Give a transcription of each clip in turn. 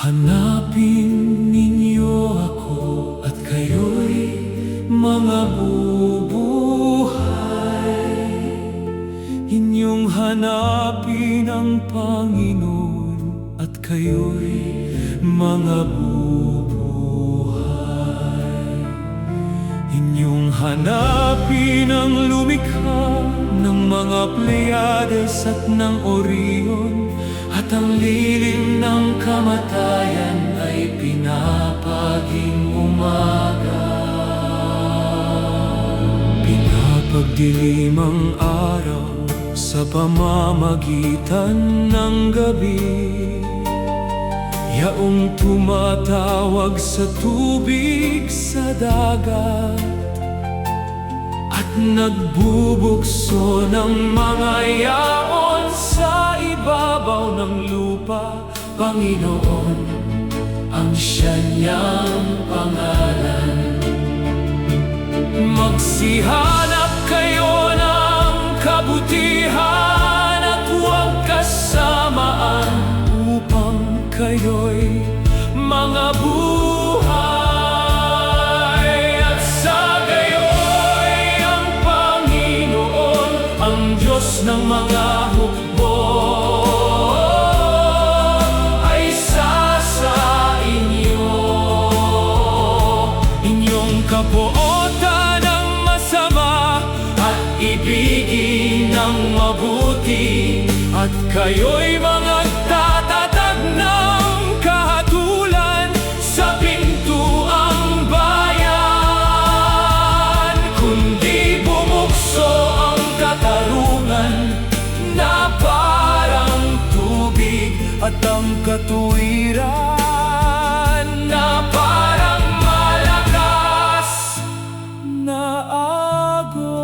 Hanapin ninyo ako at kayo'y mga bubuhay. Inyong hanapin ang Panginoon at kayo'y mga bubuhay. Inyong hanapin ang lumikha ng mga Pleiades at ng Orion, at ang lilim ng kamatayan ay pinapaging umaga. Pinapagdilim ang araw sa pamamagitan ng gabi, yaong tumatawag sa tubig sa dagat, at nagbubukso ng mga yaon sa ibabaw ng lupa. Panginoon ang siya niyang pangalan. Magsihanap kayo ng kabutihan at huwag kasamaan, upang kayo'y mga buhay. At sa gayo'y ang Panginoon, ang Diyos ng mga hukbo, ay sa inyo. Inyong kabuotan ng masama at ibigin ng mabuti, at kayo'y mga tatatag ng kahatulan sa pintuang bayan. Kundi bumukso ang katarungan na parang tubig, at ang katuwiran na parang malakas na agos.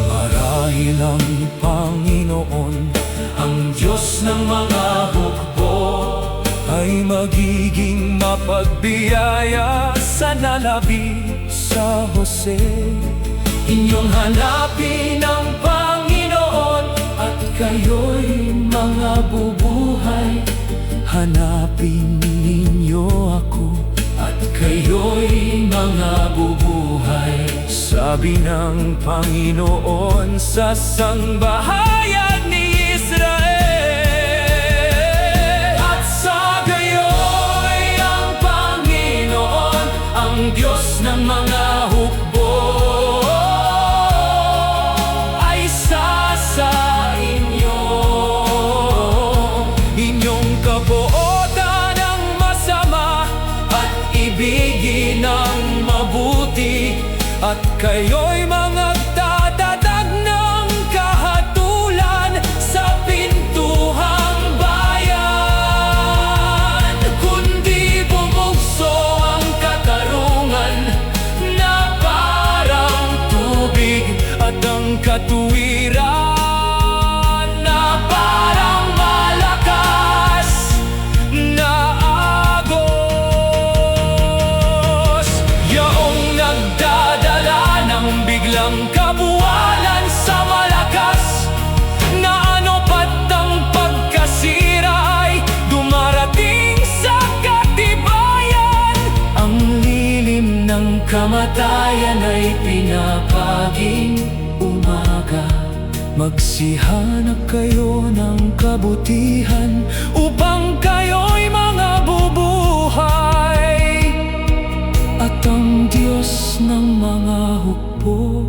Marahil ang Panginoon, ang Diyos ng mga hukbo, ay magiging mapagbiyaya sa nalabi sa Jose. Inyong hanapin ang Panginoon at kayo'y mga bubuhay. Hanapin ninyo ako at kayo'y mga bubuhay. Sabi ng Panginoon sa sangbahayan ni Israel. At sa gayo'y ang Panginoon, ang Diyos ng mga hukbo, ay sa inyo. Inyong kabuotan ng masama at ibigin ng mabuti, at kayo'y mga tatatag ng kahatulan sa pintuhang bayan. Kundi bumukso ang katarungan na parang tubig, at ang katuwiran na parang malakas na agos. Yaong nagdadala ng biglang kabuwalan sa malakas, na ano't ang pagkasira ay dumarating sa katibayan. Ang lilim ng kamatayan ay pinapaging umaga. Magsihanap kayo ng kabutihan, upang kayo'y mga bubuhay. At ang Diyos ng mga hukbo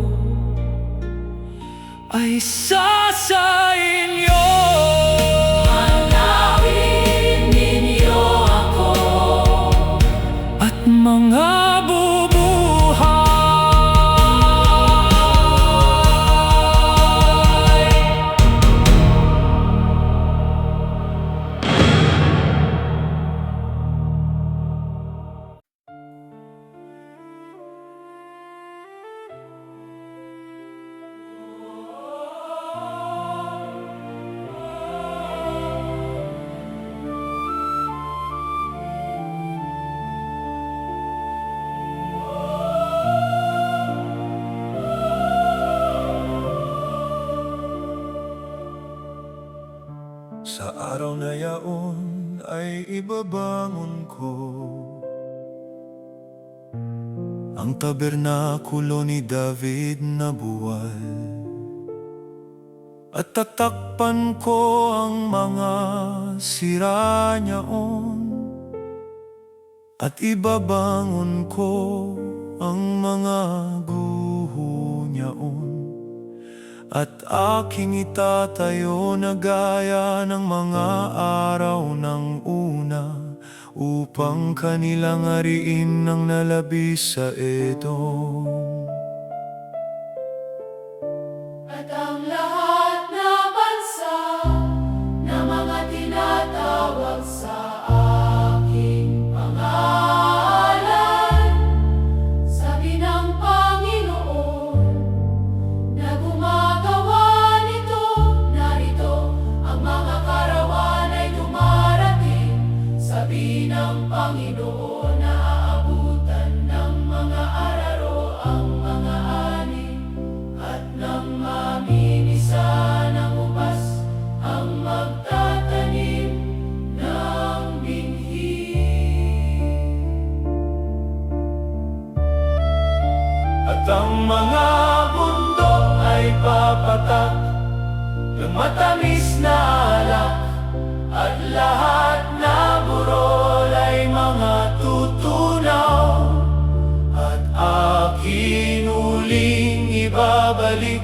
ay sa inyo. Hanapin ninyo ako at mga bubuhay. Sa araw na yaon ay ibabangon ko ang tabernakulo ni David na buwal, at tatakpan ko ang mga sira niyaon, at ibabangon ko ang mga guho niyaon, at aking itatayo na gaya ng mga araw ng una, upang kanilang ariin ng nalabis sa Edom. At ang lahat na bansa na mga tinatawag sa aking pangalan, sabi ng Panginoon na gumagawa nito, narito ang mga karawan ay dumarating. Sabi ng Panginoon na aabutan ng mga araro ang mga ani, at ng maminisa ng ubas ang magtatanim ng binhi. At ang mga bundok ay papatak ng matamis na alak, at lahat na burol ay mga tutunaw, at akin uling ibabalik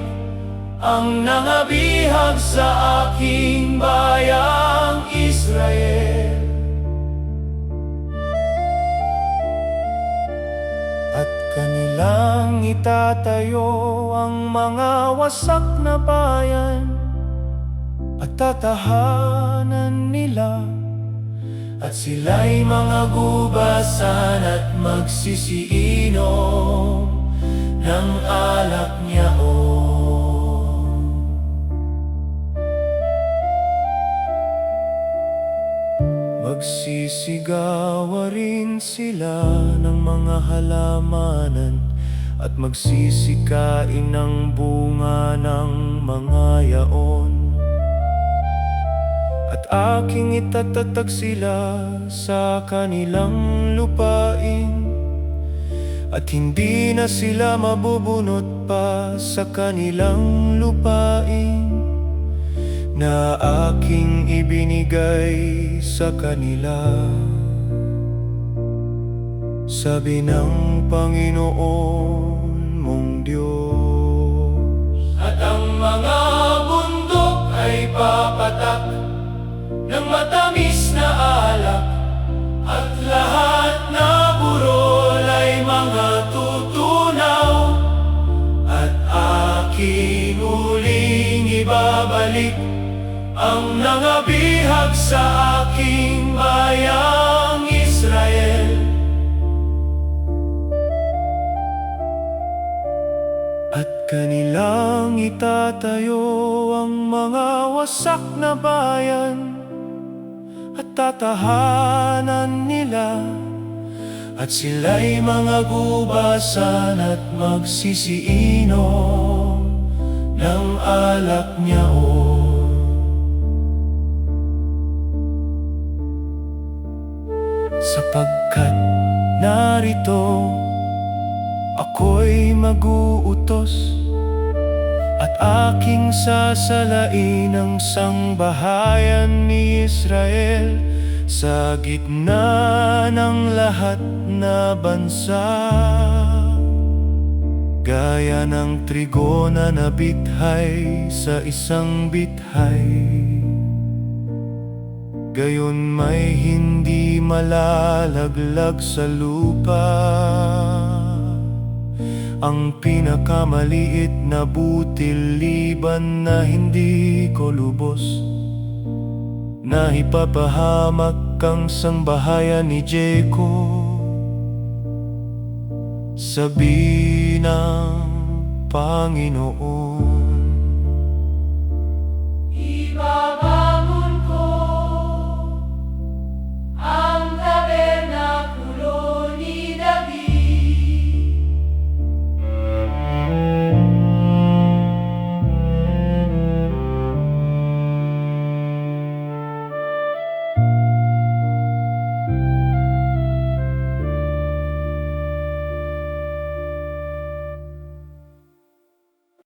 ang nangabihag sa aking bayang Israel. At kanilang itatayo ang mga wasak na bayan, at tatahanan nila, at sila'y mga gubasan at magsisiinom ng alak niyaon. Magsisigawa rin sila ng mga halamanan, at magsisikain ng bunga ng mga yaon, at aking itatatag sila sa kanilang lupain, at hindi na sila mabubunot pa sa kanilang lupain na aking ibinigay sa kanila. Sabi ng Panginoon mong Diyos. At ang mga bundok ay papatak ng matamis na alak, at lahat na burol ay mga tutunaw, at aking uling ibabalik ang nangabihag sa aking bayang Israel. At kanilang itatayo ang mga wasak na bayan, at tatahanan nila, at sila'y mga gubasan at magsisiinom ng alak niyaon. Sapagkat narito ako'y mag-uutos, at aking sasalain ang sangbahayan ni Israel sa gitna ng lahat na bansa, gaya ng trigo na nabithay sa isang bithay. Gayon may hindi malalaglag sa lupa ang pinakamaliit na butil, liban na hindi ko lubos na ipapahamak ang sangbahayan ni Jacob. Sabi ng Panginoon.